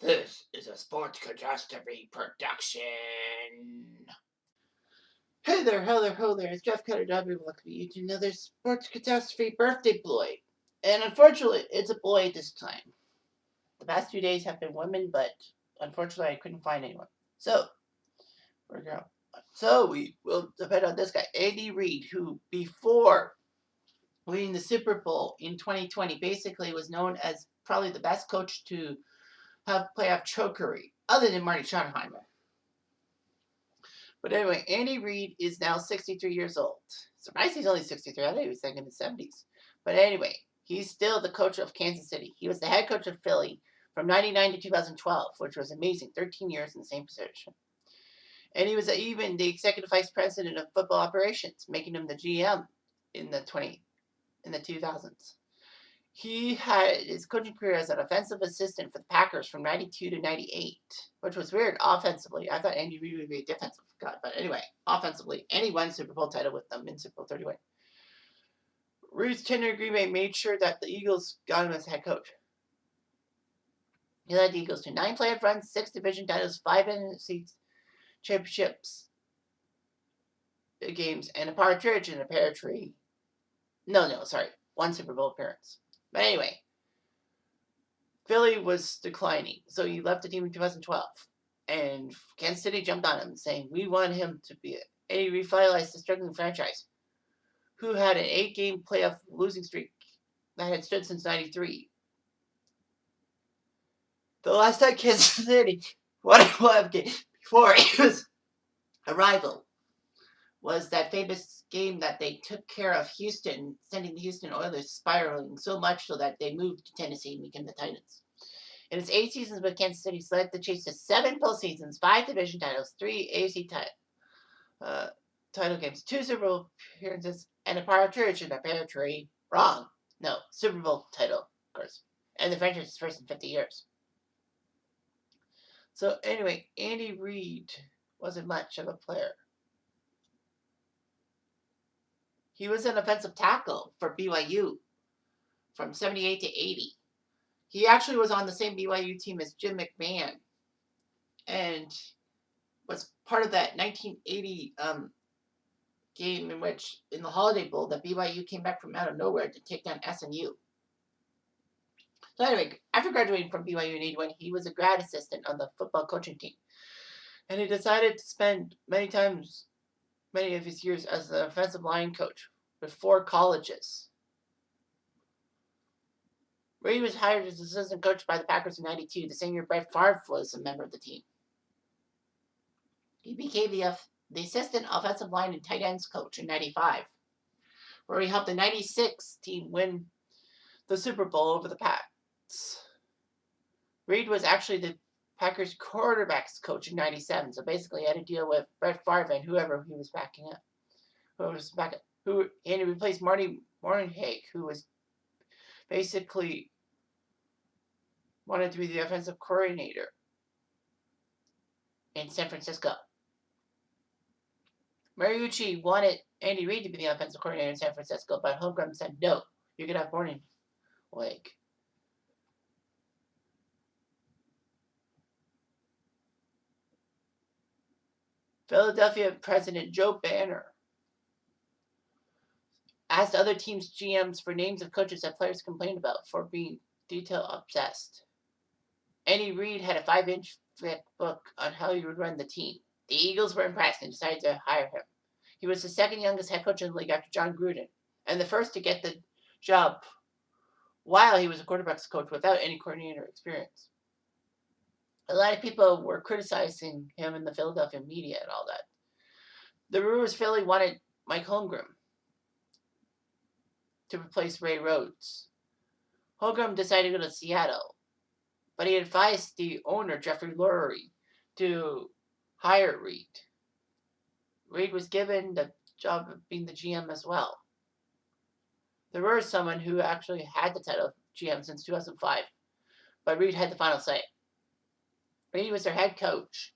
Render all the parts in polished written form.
This is a Sports Catastrophe production. Hey there, ho there. It's Jeff Cutter W. Welcome to another Sports Catastrophe birthday boy. And unfortunately, it's a boy this time. The past 2 days have been women, but unfortunately, I couldn't find anyone. So, we're going. So, we will depend on this guy, Andy Reid, who before winning the Super Bowl in 2020 basically was known as probably the best coach to have playoff chokery, other than Marty Schottenheimer. But anyway, Andy Reid is now 63 years old. Surprised he's only 63. I thought he was like in his 70s. But anyway, he's still the coach of Kansas City. He was the head coach of Philly from 99 to 2012, which was amazing. 13 years in the same position. And he was even the executive vice president of football operations, making him the GM in the 2000s. He had his coaching career as an offensive assistant for the Packers from 92 to 98, which was weird offensively. I thought Andy Reid would be a defensive guy, but anyway, offensively, and he won Super Bowl title with them in Super Bowl 31. Reid's tenure in Green Bay made sure that the Eagles got him as head coach. He led the Eagles to 9 playoff runs, 6 division titles, 5 NFC championships games, and a partridge in a pear tree. One Super Bowl appearance. But anyway, Philly was declining, so he left the team in 2012. And Kansas City jumped on him, saying, we want him to be it. And he revitalized the struggling franchise, who had an 8-game playoff losing streak that had stood since 93. The last time Kansas City won a playoff game before it was a rival was that famous game that they took care of Houston, sending the Houston Oilers spiraling so much so that they moved to Tennessee and became the Titans. In its 8 seasons with Kansas City, led the Chiefs to 7 postseasons, 5 division titles, 3 AFC title games, 2 Super Bowl appearances, and a partridge in a pear tree. Wrong. No, Super Bowl title, of course. And the franchise's first in 50 years. So anyway, Andy Reid wasn't much of a player. He was an offensive tackle for BYU from 78 to 80. He actually was on the same BYU team as Jim McMahon and was part of that 1980 game in which, in the Holiday Bowl, that BYU came back from out of nowhere to take down SMU. So anyway, after graduating from BYU in 81, he was a grad assistant on the football coaching team. And he decided to spend many of his years as an offensive line coach with 4 colleges. Reid was hired as assistant coach by the Packers in 92, the same year Brett Favre was a member of the team. He became the assistant offensive line and tight ends coach in 95, where he helped the 96 team win the Super Bowl over the Pats. Reid was actually the Packers quarterbacks coach in 97, so basically he had to deal with Brett Favre and whoever he was backing up. And he replaced Marty Mornhinweg, who was basically wanted to be the offensive coordinator in San Francisco. Mariucci wanted Andy Reid to be the offensive coordinator in San Francisco, but Holmgren said, no, you can have Mornhinweg. Philadelphia President Joe Banner asked other teams' GMs for names of coaches that players complained about for being detail obsessed. Andy Reid had a 5-inch thick book on how he would run the team. The Eagles were impressed and decided to hire him. He was the second youngest head coach in the league after John Gruden, and the first to get the job while he was a quarterbacks coach without any coordinator experience. A lot of people were criticizing him in the Philadelphia media and all that. The rumors Philly wanted Mike Holmgren to replace Ray Rhodes. Holmgren decided to go to Seattle, but he advised the owner, Jeffrey Lurie, to hire Reid. Reid was given the job of being the GM as well. There was someone who actually had the title of GM since 2005, but Reid had the final say. Reid was their head coach.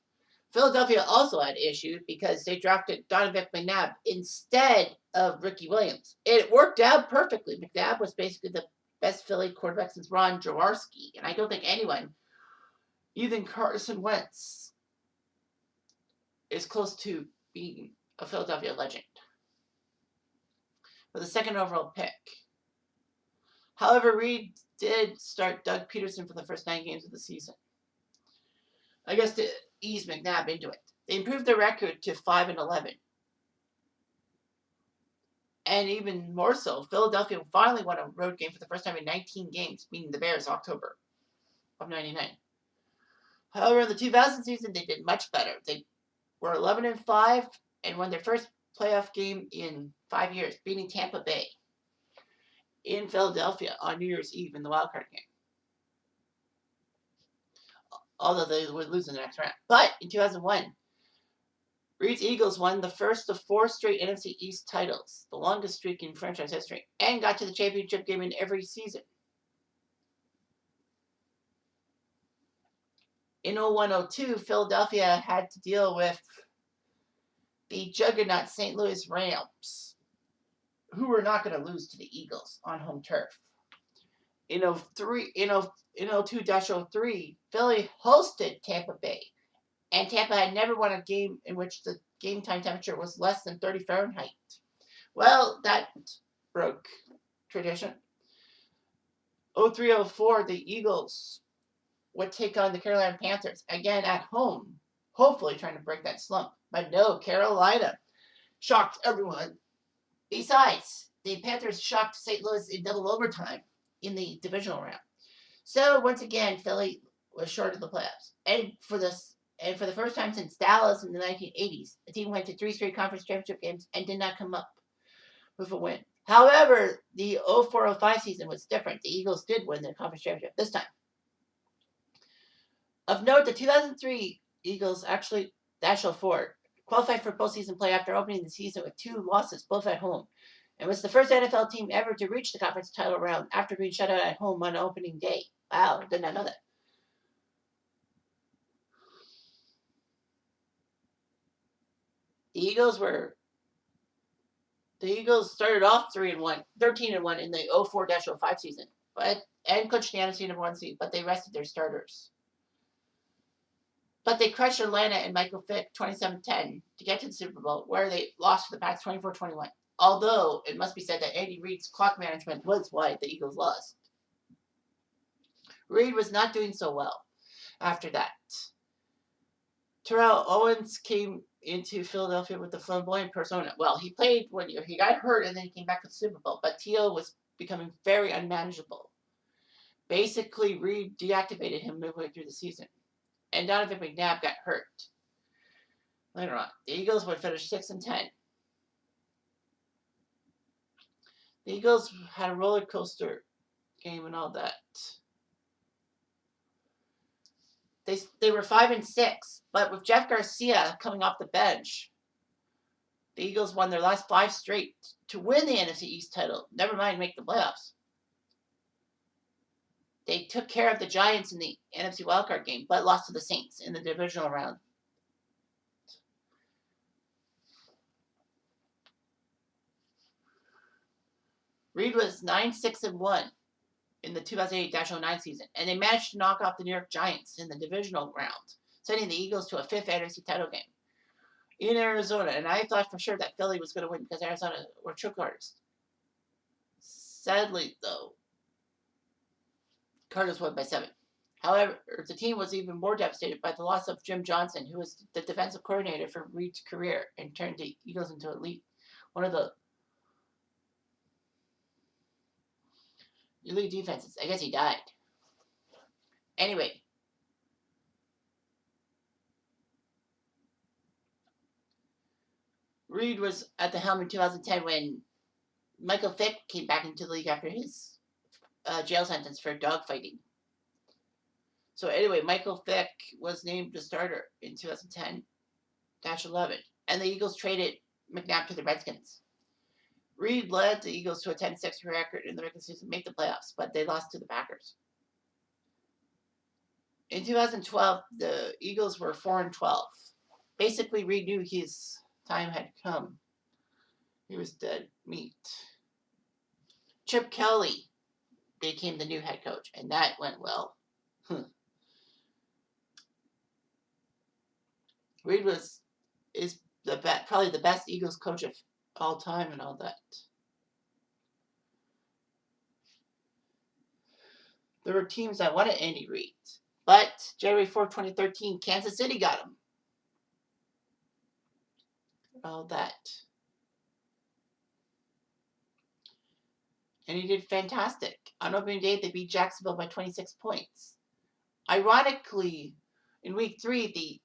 Philadelphia also had issues because they drafted Donovan McNabb instead of Ricky Williams. It worked out perfectly. McNabb was basically the best Philly quarterback since Ron Jaworski, and I don't think anyone Even Carson Wentz is close to being a Philadelphia legend with a second overall pick. However, Reid did start Doug Peterson for the first 9 games of the season. I guess to ease McNabb into it. They improved their record to 5-11. And even more so, Philadelphia finally won a road game for the first time in 19 games, beating the Bears October of 99. However, in the 2000 season, they did much better. They were 11-5 and won their first playoff game in 5 years, beating Tampa Bay in Philadelphia on New Year's Eve in the wildcard game. Although they would lose in the next round. But in 2001, Reid's Eagles won the first of 4 straight NFC East titles, the longest streak in franchise history, and got to the championship game in every season. In 01-02, Philadelphia had to deal with the juggernaut St. Louis Rams, who were not going to lose to the Eagles on home turf. In 02-03, Philly hosted Tampa Bay, and Tampa had never won a game in which the game time temperature was less than 30 Fahrenheit. Well, that broke tradition. 03-04, the Eagles would take on the Carolina Panthers, again at home, hopefully trying to break that slump. But no, Carolina shocked everyone. Besides, the Panthers shocked St. Louis in double overtime in the divisional round. So once again, Philly was short of the playoffs. And for the first time since Dallas in the 1980s, the team went to 3 straight conference championship games and did not come up with a win. However, the 04-05 season was different. The Eagles did win the conference championship this time. Of note, the 2003 Eagles actually, National 4, qualified for postseason play after opening the season with 2 losses, both at home, and was the first NFL team ever to reach the conference title round after being shut out at home on opening day. Wow, did not know that. The Eagles started off 13-1 in the 04-05 season, and clinched the NFC #1 seed, but they rested their starters. But they crushed Atlanta and Michael Vick 27-10 to get to the Super Bowl, where they lost to the Pats 24-21. Although, it must be said that Andy Reid's clock management was why the Eagles lost. Reid was not doing so well after that. Terrell Owens came into Philadelphia with the flamboyant persona. Well, he played 1 year. He got hurt and then he came back to the Super Bowl. But T.O. was becoming very unmanageable. Basically, Reid deactivated him midway through the season. And Donovan McNabb got hurt. Later on, the Eagles would finish 6-10. The Eagles had a roller coaster game and all that. They were 5-6, but with Jeff Garcia coming off the bench, the Eagles won their last 5 straight to win the NFC East title. Never mind make the playoffs. They took care of the Giants in the NFC wildcard game, but lost to the Saints in the divisional round. Reid was 9-6-1 in the 2008-09 season, and they managed to knock off the New York Giants in the divisional round, sending the Eagles to a 5th NFC title game in Arizona. And I thought for sure that Philly was going to win because Arizona were choke artists. Sadly, though, Cardinals won by 7. However, the team was even more devastated by the loss of Jim Johnson, who was the defensive coordinator for Reid's career and turned the Eagles into one of the elite defenses. I guess he died. Anyway, Reid was at the helm in 2010 when Michael Vick came back into the league after his jail sentence for dogfighting. So anyway, Michael Vick was named the starter in 2010-11, and the Eagles traded McNabb to the Redskins. Reid led the Eagles to a 10-6 record in the regular season, make the playoffs, but they lost to the Packers. In 2012, the Eagles were 4-12. Basically, Reid knew his time had come. He was dead meat. Chip Kelly became the new head coach, and that went well. Reid is probably the best Eagles coach of all time and all that. There were teams that wanted Andy Reid, but January 4th, 2013, Kansas City got him. All that. And he did fantastic. On opening day, they beat Jacksonville by 26 points. Ironically, in week 3, the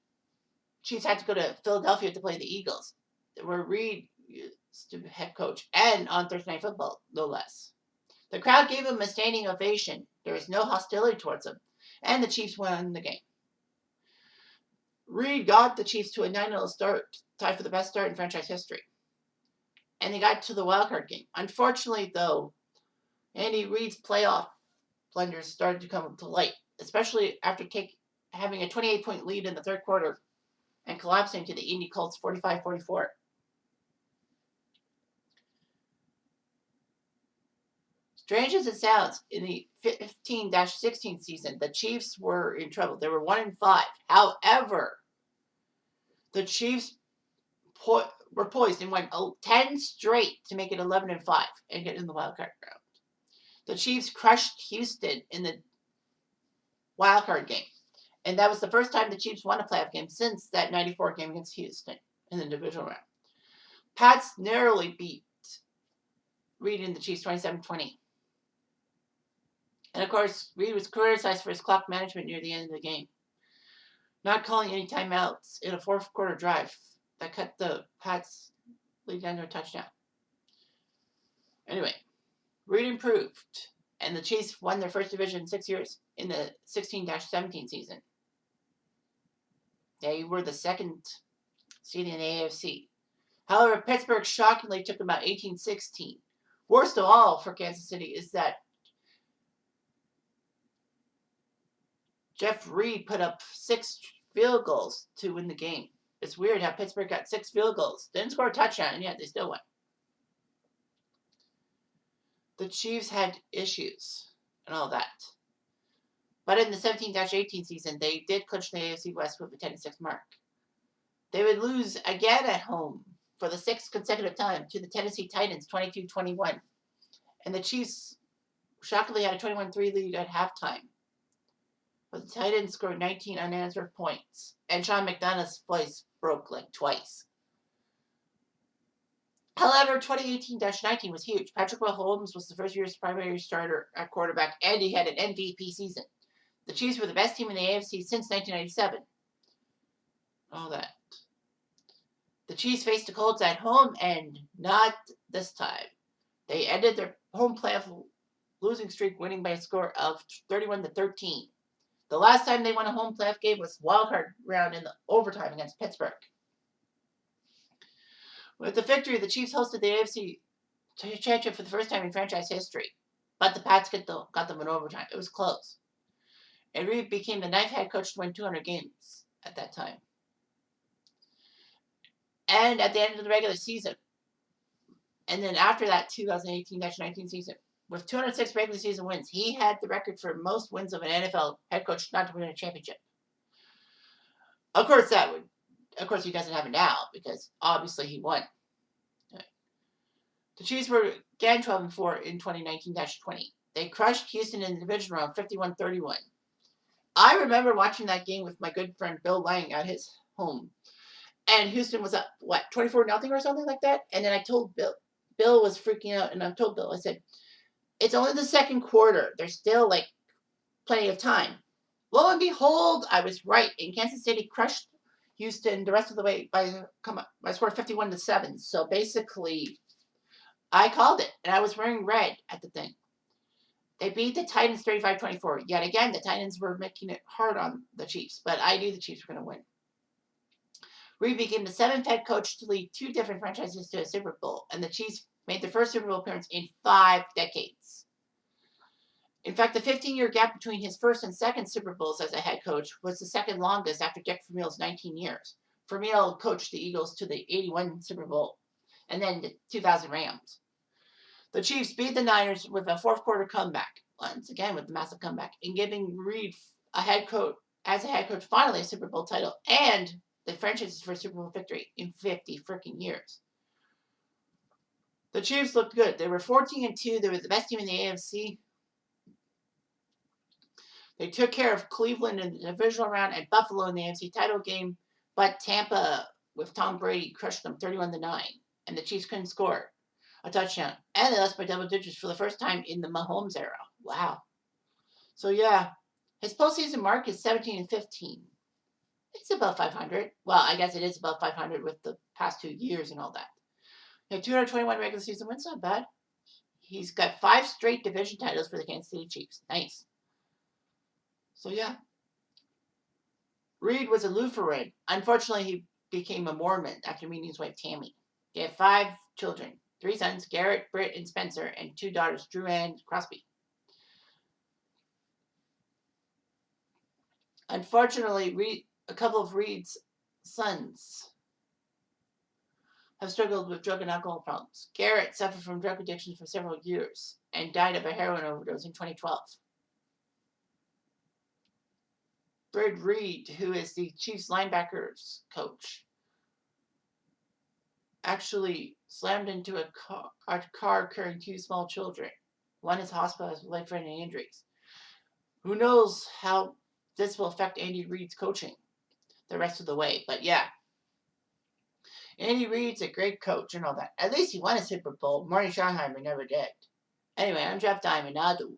Chiefs had to go to Philadelphia to play the Eagles, where Reid used to be head coach, and on Thursday Night Football, no less. The crowd gave him a standing ovation. There was no hostility towards him, and the Chiefs won the game. Reid got the Chiefs to a 9-0 start, tied for the best start in franchise history. And they got to the wildcard game. Unfortunately, though, Andy Reid's playoff blunders started to come to light, especially after having a 28-point lead in the third quarter and collapsing to the Indy Colts 45-44. Strange as it sounds, in the 15-16 season, the Chiefs were in trouble. They were 1-5. However, the Chiefs were poised and went 10 straight to make it 11-5 and get in the wildcard round. The Chiefs crushed Houston in the wildcard game, and that was the first time the Chiefs won a playoff game since that 94 game against Houston in the divisional round. Pats narrowly beat Reid and the Chiefs 27-20. And of course, Reid was criticized for his clock management near the end of the game, not calling any timeouts in a fourth quarter drive that cut the Pats' lead down to a touchdown. Anyway, Reid improved, and the Chiefs won their first division in 6 years in the 16-17 season. They were the second seed in the AFC. However, Pittsburgh shockingly took them out 18-16. Worst of all for Kansas City is that Jeff Reid put up 6 field goals to win the game. It's weird how Pittsburgh got 6 field goals. Didn't score a touchdown, and yet they still won. The Chiefs had issues and all that. But in the 17-18 season, they did clinch the AFC West with a 10-6 mark. They would lose again at home for the 6th consecutive time to the Tennessee Titans 22-21. And the Chiefs shockingly had a 21-3 lead at halftime. But the Titans scored 19 unanswered points, and Sean McDonough's voice broke like twice. However, 2018-19 was huge. Patrick Mahomes was the first year's primary starter at quarterback, and he had an MVP season. The Chiefs were the best team in the AFC since 1997. All that. The Chiefs faced the Colts at home, and not this time. They ended their home playoff losing streak winning by a score of 31-13. The last time they won a home playoff game was wildcard round in the overtime against Pittsburgh. With the victory, the Chiefs hosted the AFC Championship for the first time in franchise history. But the Pats got them in overtime. It was close. And Reid became the 9th head coach to win 200 games at that time. And at the end of the regular season, and then after that 2018-19 season, with 206 regular season wins, he had the record for most wins of an NFL head coach not to win a championship. Of course, he doesn't have it now because obviously he won. The Chiefs were again 12-4 in 2019-20. They crushed Houston in the division round 51-31. I remember watching that game with my good friend Bill Lang at his home. And Houston was up, 24-0 or something like that? And then I told Bill was freaking out, and I told Bill, I said, it's only the second quarter. There's still, plenty of time. Lo and behold, I was right. And Kansas City crushed Houston the rest of the way by a score of 51-7. So basically, I called it, and I was wearing red at the thing. They beat the Titans 35-24. Yet again, the Titans were making it hard on the Chiefs, but I knew the Chiefs were going to win. Reid became the 7th head coach to lead 2 different franchises to a Super Bowl, and the Chiefs made their first Super Bowl appearance in 5 decades. In fact, the 15-year gap between his first and second Super Bowls as a head coach was the second longest after Dick Vermeil's 19 years. Vermeil coached the Eagles to the 81 Super Bowl and then the 2000 Rams. The Chiefs beat the Niners with a fourth quarter comeback, once again with a massive comeback, and giving Reid as a head coach finally a Super Bowl title and the franchise's first Super Bowl victory in 50 freaking years. The Chiefs looked good. They were 14-2. They were the best team in the AFC. They took care of Cleveland in the divisional round and Buffalo in the AFC title game, but Tampa with Tom Brady crushed them 31-9, and the Chiefs couldn't score a touchdown, and they lost by double digits for the first time in the Mahomes era. Wow. So yeah, his postseason mark is 17-15. It's above 500. Well, I guess it is above 500 with the past 2 years and all that. Yeah, 221 regular season wins, not bad. He's got 5 straight division titles for the Kansas City Chiefs. Nice. So yeah, Reid was a Lutheran. Unfortunately, he became a Mormon after meeting his wife Tammy. They had 5 children: 3 sons, Garrett, Britt, and Spencer, and 2 daughters, Drew and Crosby. Unfortunately, a couple of Reid's sons have struggled with drug and alcohol problems. Garrett suffered from drug addiction for several years and died of a heroin overdose in 2012. Reid, who is the Chiefs linebackers coach, actually slammed into a car carrying 2 small children. One is hospitalized with life-threatening injuries. Who knows how this will affect Andy Reid's coaching the rest of the way. But yeah, Andy Reid's a great coach and all that. At least he won a Super Bowl. Marty Schottenheimer never did. Anyway, I'm Jeff Diamond. Nadu.